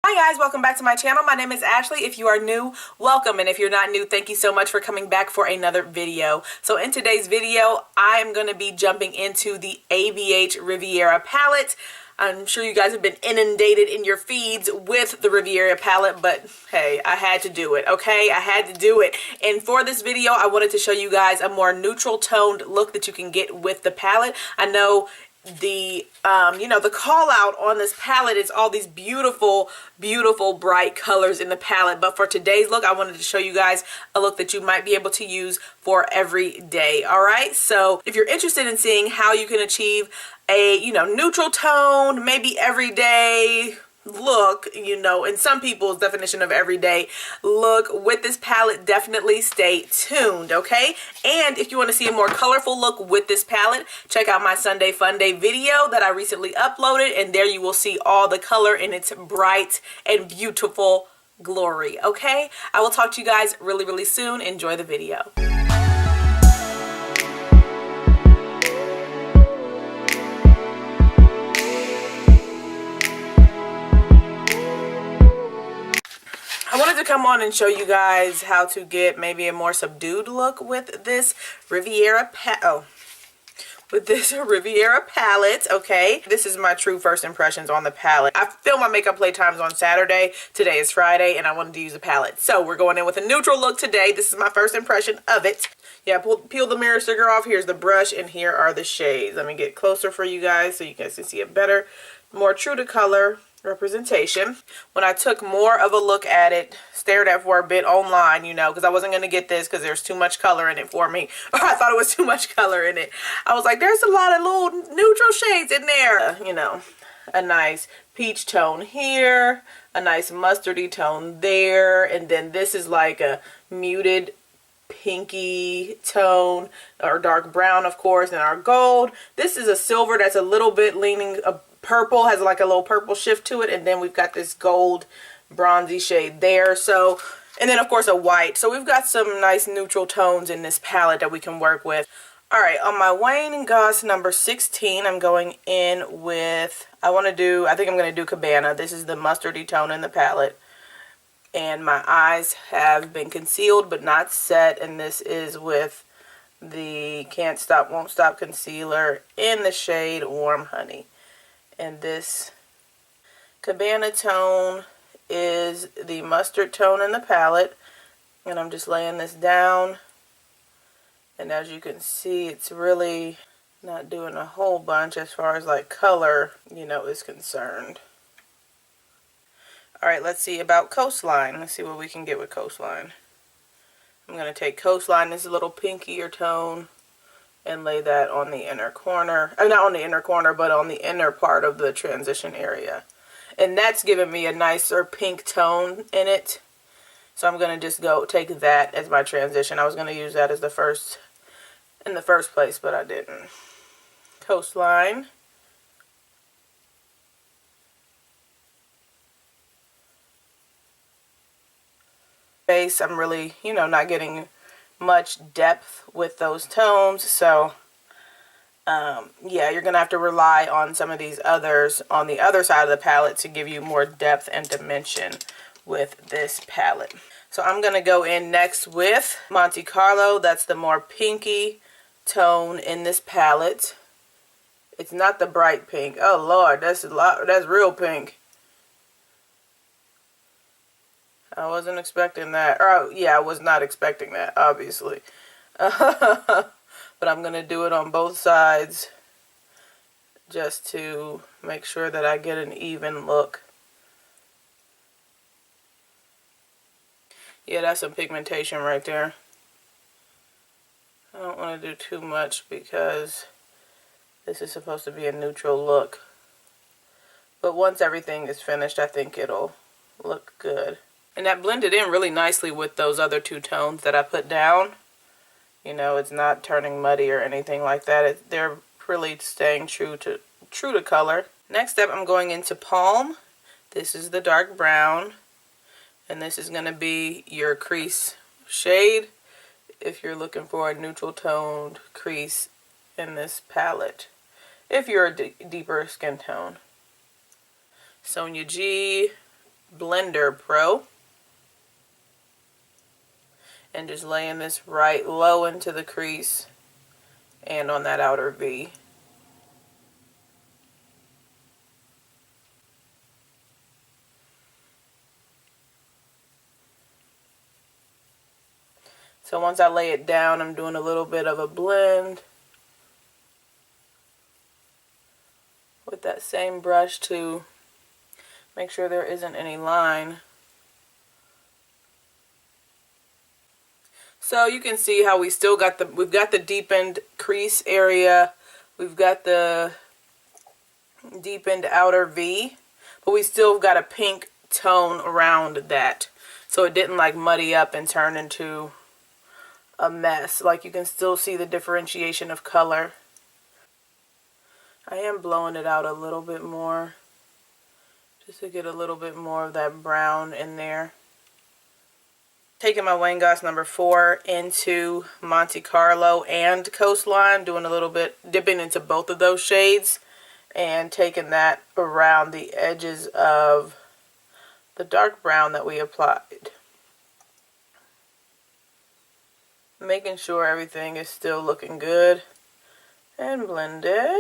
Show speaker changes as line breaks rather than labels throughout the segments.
Hi guys, welcome back to my channel. My name is Ashley. If you are new, welcome, and if you're not new, thank you so much for coming back for another video. So in today's video, I am going to be jumping into the ABH Riviera palette. I'm sure you guys have been inundated in your feeds with the Riviera palette, but hey, I had to do it, okay? I had to do it. And for this video, I wanted to show you guys a more neutral toned look that you can get with the palette. I know the the call out on this palette is all these beautiful bright colors in the palette, but for today's look I wanted to show you guys a look that you might be able to use for every day. All right, so if you're interested in seeing how you can achieve a neutral tone, maybe everyday look, in some people's definition of everyday look with this palette, definitely stay tuned, okay? And if you want to see a more colorful look with this palette, check out my Sunday Fun Day video that I recently uploaded, and there you will see all the color in its bright and beautiful glory, okay? I will talk to you guys really soon. Enjoy the video. I wanted to come on and show you guys how to get maybe a more subdued look with this Riviera palette, okay? This is my true first impressions on the palette. I filmed my makeup playtimes on Saturday. Today is Friday, and I wanted to use a palette. So we're going in with a neutral look today. This is my first impression of it. Yeah, peel the mirror sticker off. Here's the brush, and here are the shades. Let me get closer for you guys so you guys can see it better. More true to color representation. When I took more of a look at it, stared at for a bit online, because I wasn't going to get this because there's too much color in it for me, or I thought it was too much color in it. I was like, there's a lot of little neutral shades in there. A nice peach tone here, a nice mustardy tone there, and then this is like a muted pinky tone, or dark brown, of course, and our gold. This is a silver that's a little bit leaning purple, has like a little purple shift to it, and then we've got this gold bronzy shade there. So, and then of course a white. So we've got some nice neutral tones in this palette that we can work with. All right, on my Wayne Goss number 16, I'm going in with, I think I'm going to do Cabana. This is the mustardy tone in the palette, and my eyes have been concealed but not set, and this is with the Can't Stop Won't Stop concealer in the shade Warm Honey. And this Cabana tone is the mustard tone in the palette, and I'm just laying this down, and as you can see, it's really not doing a whole bunch as far as like color is concerned. Alright, let's see about Coastline. Let's see what we can get with Coastline. I'm going to take Coastline, this little pinkier tone, and lay that on the inner corner. Not on the inner corner, but on the inner part of the transition area. And that's giving me a nicer pink tone in it. So I'm going to just take that as my transition. I was going to use that as in the first place, but I didn't. Coastline. Base, I'm really, not getting much depth with those tones, so yeah, you're gonna have to rely on some of these others on the other side of the palette to give you more depth and dimension with this palette. So I'm gonna go in next with Monte Carlo. That's the more pinky tone in this palette. It's not the bright pink. Oh Lord, that's real pink. I wasn't expecting that. Or, yeah, I was not expecting that, obviously. But I'm going to do it on both sides just to make sure that I get an even look. Yeah, that's some pigmentation right there. I don't want to do too much because this is supposed to be a neutral look. But once everything is finished, I think it'll look good. And that blended in really nicely with those other two tones that I put down. It's not turning muddy or anything like that. They're really staying true to color. Next up, I'm going into Palm. This is the dark brown. And this is going to be your crease shade if you're looking for a neutral toned crease in this palette. If you're a deeper skin tone. Sonia G, Blender Pro. And just laying this right low into the crease and on that outer V. So once I lay it down, I'm doing a little bit of a blend with that same brush to make sure there isn't any line. So you can see how we still got we've got the deepened crease area, we've got the deepened outer V, but we still got a pink tone around that. So it didn't like muddy up and turn into a mess. Like you can still see the differentiation of color. I am blowing it out a little bit more just to get a little bit more of that brown in there. Taking my Wayne Goss number 4 into Monte Carlo and Coastline, doing a little bit, dipping into both of those shades and taking that around the edges of the dark brown that we applied. Making sure everything is still looking good and blended.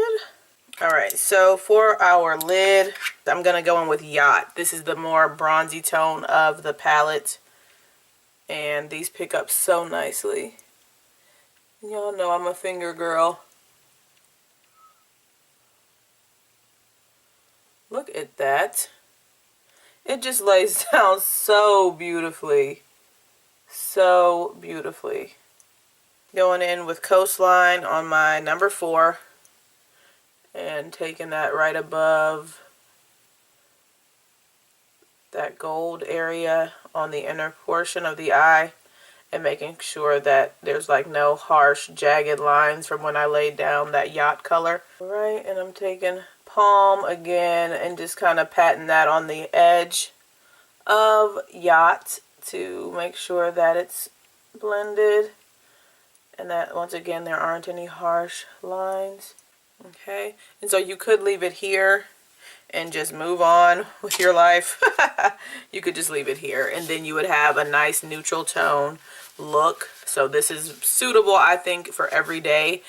Alright, so for our lid, I'm going to go in with Yacht. This is the more bronzy tone of the palette. And these pick up so nicely. Y'all know I'm a finger girl. Look at that. It just lays down so beautifully. So beautifully. Going in with Coastline on my number 4. And taking that right above that gold area on the inner portion of the eye and making sure that there's like no harsh jagged lines from when I laid down that Yacht color. Right, and I'm taking Palm again and just kind of patting that on the edge of Yacht to make sure that it's blended and that once again there aren't any harsh lines. Okay, and so you could leave it here and just move on with your life. You could just leave it here and then you would have a nice neutral tone look. So this is suitable, I think, for every day.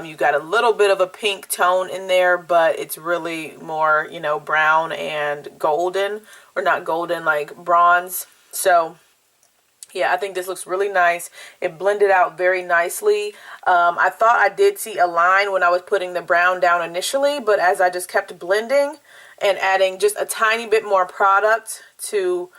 You got a little bit of a pink tone in there, but it's really more, you know, brown and golden, or not golden, like bronze. So yeah, I think this looks really nice. It blended out very nicely. I thought I did see a line when I was putting the brown down initially, but as I just kept blending and adding just a tiny bit more product to,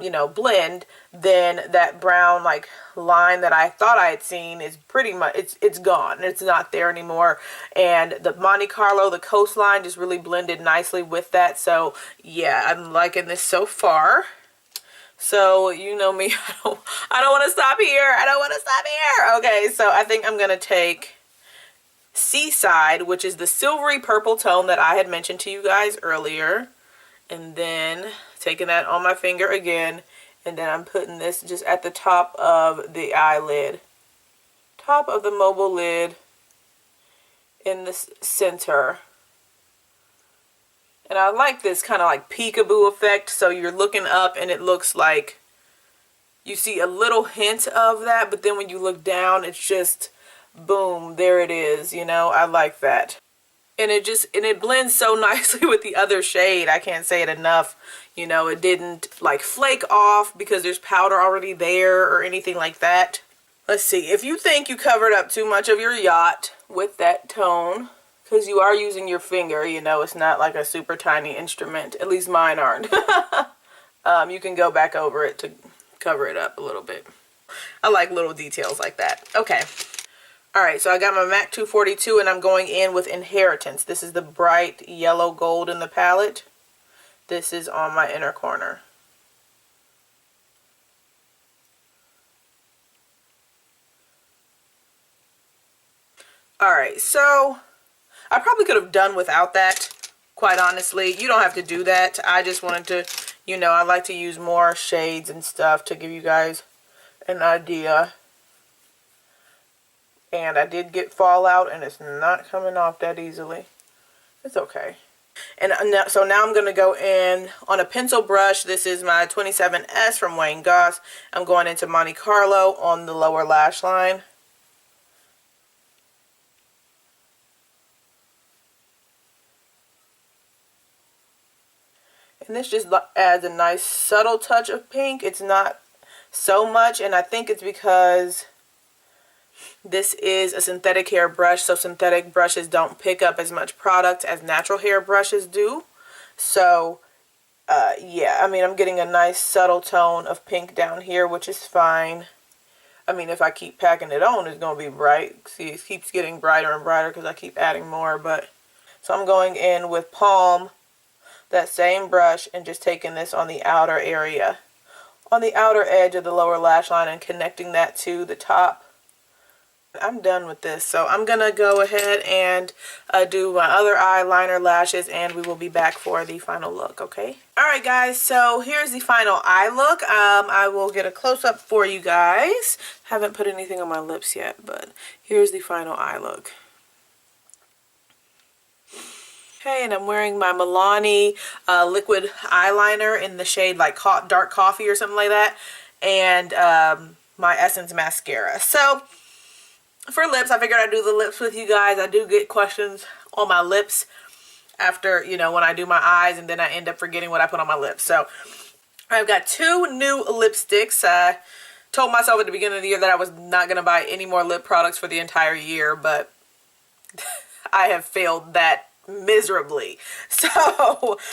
you know, blend, then that brown like line that I thought I had seen is pretty much, it's gone. It's not there anymore. And the Monte Carlo, the Coastline just really blended nicely with that. So yeah, I'm liking this so far. So, you know me, I don't want to stop here. I don't want to stop here. Okay, so I think I'm going to take Seaside, which is the silvery purple tone that I had mentioned to you guys earlier. And then taking that on my finger again. And then I'm putting this just at the top of the eyelid. Top of the mobile lid in the center. And I like this kind of like peekaboo effect. So you're looking up and it looks like you see a little hint of that. But then when you look down, it's just boom, there it is. You know, I like that. And it blends so nicely with the other shade. I can't say it enough. You know, it didn't like flake off because there's powder already there or anything like that. Let's see. If you think you covered up too much of your Yacht with that tone, because you are using your finger, you know, it's not like a super tiny instrument. At least mine aren't. You can go back over it to cover it up a little bit. I like little details like that. Okay. Alright, so I got my MAC 242 and I'm going in with Inheritance. This is the bright yellow gold in the palette. This is on my inner corner. Alright, so I probably could have done without that, quite honestly. You don't have to do that. I just wanted to, you know, I like to use more shades and stuff to give you guys an idea. And I did get fallout and it's not coming off that easily. It's okay. And so now I'm going to go in on a pencil brush. This is my 27S from Wayne Goss. I'm going into Monte Carlo on the lower lash line. And this just adds a nice subtle touch of pink. It's not so much, and I think it's because this is a synthetic hair brush, so synthetic brushes don't pick up as much product as natural hair brushes do. So yeah, I mean, I'm getting a nice subtle tone of pink down here, which is fine. I mean, if I keep packing it on, it's going to be bright. See, it keeps getting brighter and brighter because I keep adding more. But so I'm going in with Palm, that same brush, and just taking this on the outer area, on the outer edge of the lower lash line, and connecting that to the top. I'm done with this, so I'm gonna go ahead and do my other eyeliner lashes, and we will be back for the final look. Okay, all right guys, so here's the final eye look. I will get a close-up for you guys. Haven't put anything on my lips yet, but here's the final eye look. Okay, and I'm wearing my Milani liquid eyeliner in the shade like dark coffee or something like that, and my Essence mascara. So for lips, I figured I'd do the lips with you guys. I do get questions on my lips after, you know, when I do my eyes, and then I end up forgetting what I put on my lips. So I've got 2 new lipsticks. I told myself at the beginning of the year that I was not going to buy any more lip products for the entire year, but I have failed that miserably. So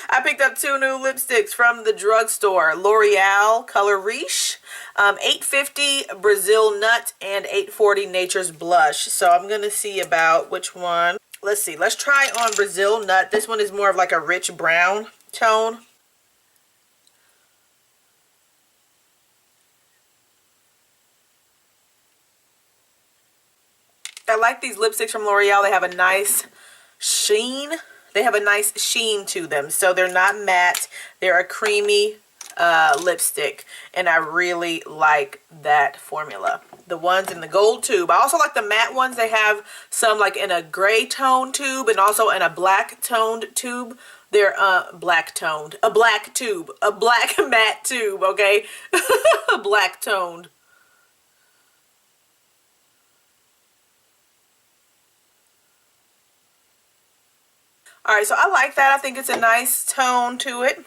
I picked up 2 new lipsticks from the drugstore. L'Oreal Color Riche, 850 Brazil Nut, and 840 Nature's Blush. So I'm gonna see about which one. Let's see, let's try on Brazil Nut. This one is more of like a rich brown tone. I like these lipsticks from L'Oreal. They have a nice sheen. They have a nice sheen to them, so they're not matte. They're a creamy lipstick, and I really like that formula. The ones in the gold tube. I also like the matte ones. They have some like in a gray tone tube and also in a black toned tube. They're black toned, a black tube, a black matte tube, okay? Black toned. Alright, so I like that. I think it's a nice tone to it.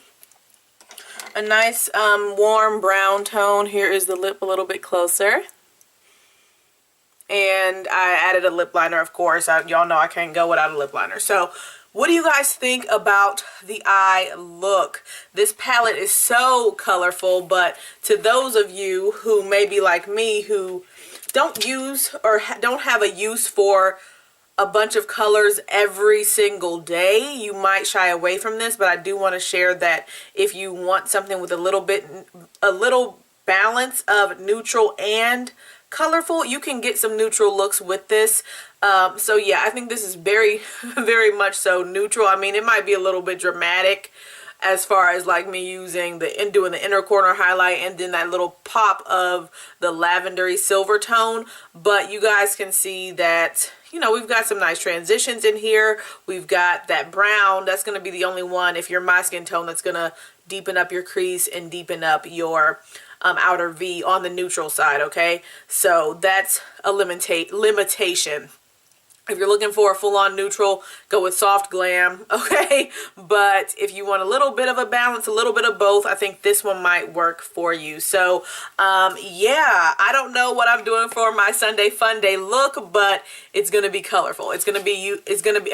A nice warm brown tone. Here is the lip a little bit closer. And I added a lip liner, of course. Y'all know I can't go without a lip liner. So, what do you guys think about the eye look? This palette is so colorful, but to those of you who may be like me, who don't use or don't have a use for a bunch of colors every single day, you might shy away from this. But I do want to share that if you want something with a little balance of neutral and colorful, you can get some neutral looks with this. So yeah, I think this is very very much so neutral. I mean, it might be a little bit dramatic as far as like me using doing the inner corner highlight and then that little pop of the lavendery silver tone, but you guys can see that, you know, we've got some nice transitions in here. We've got that brown. That's going to be the only one, if you're my skin tone, that's going to deepen up your crease and deepen up your outer V on the neutral side, okay? So that's a limitation. If you're looking for a full-on neutral, go with Soft Glam, okay? But if you want a little bit of a balance, a little bit of both, I think this one might work for you. So, yeah, I don't know what I'm doing for my Sunday Fun Day look, but it's going to be colorful. It's going to be,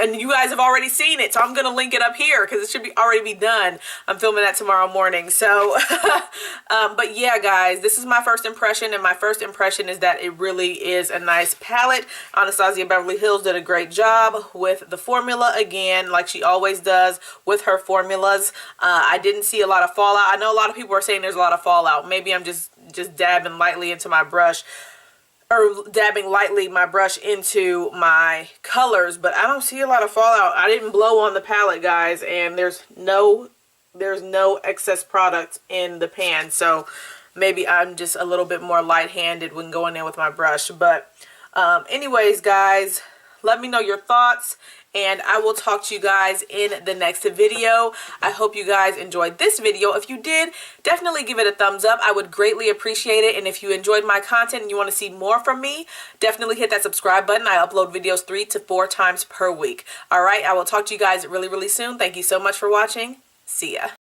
and you guys have already seen it, so I'm going to link it up here because it should already be done. I'm filming that tomorrow morning. So, but yeah, guys, this is my first impression, and my first impression is that it really is a nice palette. Anastasia Beverly Hills did a great job with the formula again, like she always does with her formulas. I didn't see a lot of fallout. I know a lot of people are saying there's a lot of fallout. Maybe I'm just dabbing lightly into my brush, or dabbing lightly my brush into my colors, but I don't see a lot of fallout. I didn't blow on the palette, guys, and there's no excess product in the pan, so maybe I'm just a little bit more light-handed when going in with my brush. But anyways, guys, Let me know your thoughts, and I will talk to you guys in the next video. I hope you guys enjoyed this video. If you did, definitely give it a thumbs up. I would greatly appreciate it. And if you enjoyed my content and you want to see more from me, definitely hit that subscribe button. I upload videos 3 to 4 times per week. All right, I will talk to you guys really, really soon. Thank you so much for watching. See ya.